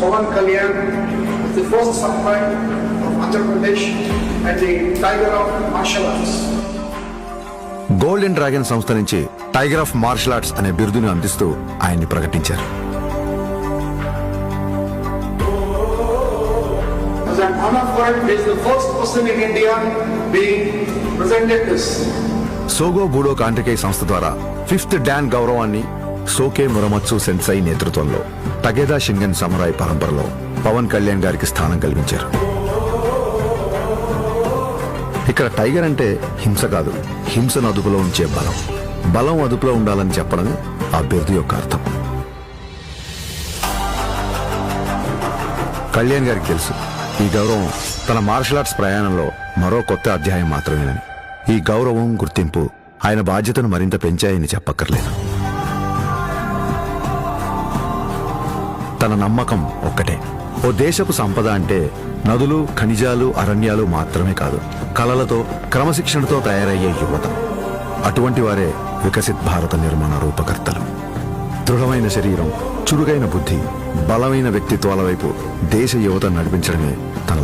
Pawan Kalyan is the first samurai of Andhra Pradesh and the tiger of martial arts. Golden dragon సంస్థ నుంచి tiger of martial arts అనే బిరుదును అందిస్తూ ఆయన్ని ప్రకటించారు. As an honor for it, he is the first person in India being presented this. సోగో బూడో కాంట్రికై సంస్థ ద్వారా 5th don గౌరవాన్ని సోకే మురమత్సు సెన్సై నేతృత్వంలో టగేదా షింగన్ సమురాయ్ పరంపరలో పవన్ కళ్యాణ్ గారికి స్థానం కల్పించారు. ఇక్కడ టైగర్ అంటే హింస కాదు, హింసను అదుపులో ఉంచే బలం. బలం అదుపులో ఉండాలని చెప్పడం ఆ బిరుదు యొక్క అర్థం. కళ్యాణ్ గారికి తెలుసు ఈ గౌరవం తన మార్షల్ ఆర్ట్స్ ప్రయాణంలో మరో కొత్త అధ్యాయం మాత్రమేనని. ఈ గౌరవం, గుర్తింపు ఆయన బాధ్యతను మరింత పెంచాయని చెప్పక్కర్లేదు. తన నమ్మకం ఒక్కటే, ఓ దేశపు సంపద అంటే నదులు, ఖనిజాలు, అరణ్యాలు మాత్రమే కాదు, కళలతో, క్రమశిక్షణతో తయారయ్యే యువత. అటువంటి వారే వికసిత్ భారత నిర్మాణ రూపకర్తలు. దృఢమైన శరీరం, చురుగైన బుద్ధి, బలమైన వ్యక్తిత్వాల వైపు దేశ యువత నడిపించడమే తన